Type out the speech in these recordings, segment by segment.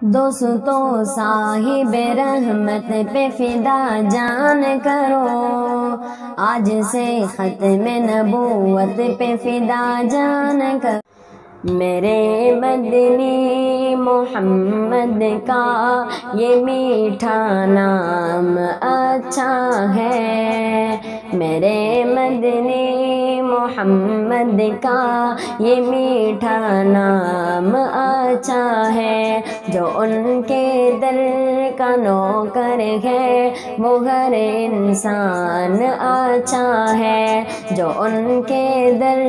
دوستو صاحب رحمت پہ فدا جان کرو، آج سے ختم نبوت پہ فدا جان کرو۔ میرے مدنی محمد کا یہ میٹھا نام اچھا ہے، میرے مدنی محمد کا یہ میٹھا نام اچھا ہے۔ جو ان کے در کا نوکر ہے وہ ہر انسان اچھا ہے، جو ان کے در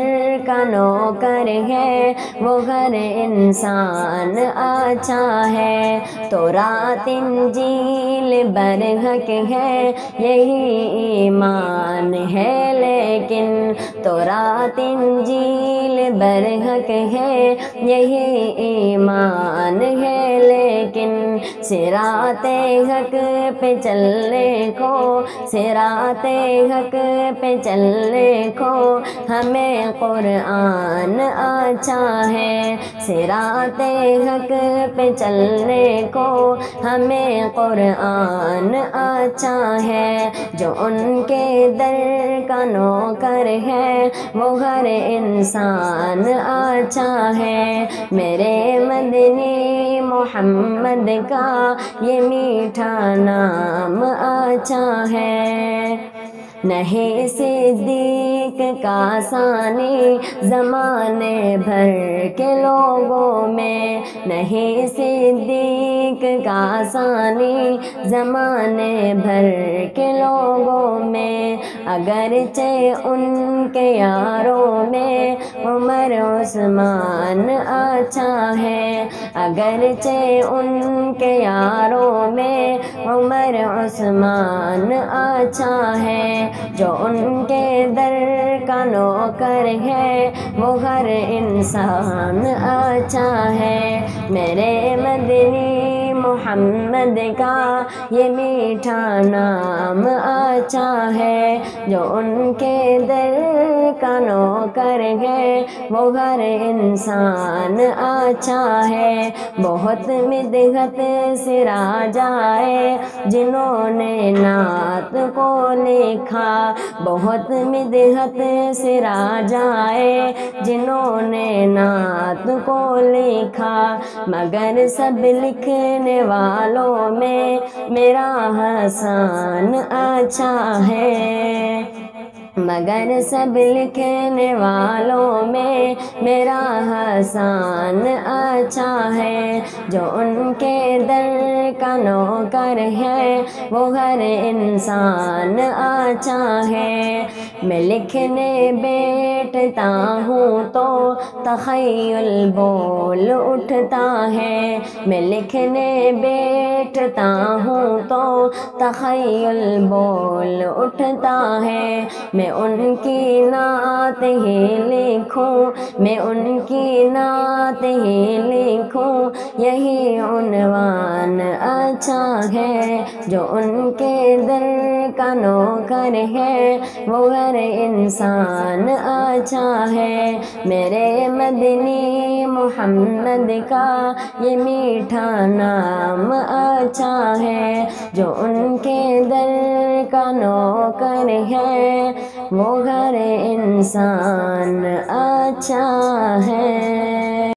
کا نوکر ہے وہ ہر انسان اچھا ہے۔ تورات انجیل برحق ہے یہی ایمان ہے، لیکن تورات انجیل برحق ہے یہی ایمان ہے، لیکن صراط حق پہ چلنے کو، صراط حق پہ چلنے کو ہمیں قرآن اچھا ہے، صراط حق پہ چلنے کو ہمیں قرآن اچھا ہے۔ جو ان کے در کا نوکر ہے وہ ہر انسان اچھا ہے، میرے مدنی محمد کا یہ میٹھا نام اچھا ہے۔ نہیں صدیق کا ثانی زمانے بھر کے لوگوں میں، نہیں صدیق کا ثانی زمانے بھر کے لوگوں میں، اگرچہ ان کے یاروں میں عمر عثمان اچھا ہے، اگرچہ ان کے یاروں میں عمر عثمان اچھا ہے۔ جو ان کے در کا نوکر ہے وہ ہر انسان اچھا ہے، میرے مدنی محمد کا یہ میٹھا نام اچھا ہے۔ جو ان کے در کا نوکر ہے وہ ہر انسان اچھا ہے۔ بہت مدحت سرا جائے جنہوں نے نعت کو لکھا، بہت مدحت سرا جائے جنہوں نے نعت کو لکھا، مگر سب لکھنے والوں میں میرا حسن اچھا ہے، مگر سب لکھنے والوں میں میرا حسن اچھا ہے۔ جو ان کے در کا نوکر ہے وہ ہر انسان اچھا ہے۔ میں لکھنے بیٹھتا ہوں تو تخیل بول اٹھتا ہے، میں لکھنے بیٹھتا ہوں تو تخیل بول اٹھتا ہے۔ میں ان کی نعت ہی لکھوں، میں ان کی نعت ہی لکھوں، یہی عنوان اچھا ہے۔ جو ان کے در کا نوکر ہے وہ ہر انسان اچھا ہے، میرے مدنی محمد کا یہ میٹھا نام اچھا ہے۔ جو ان کے در کا نوکر ہے وہ ہر انسان اچھا ہے۔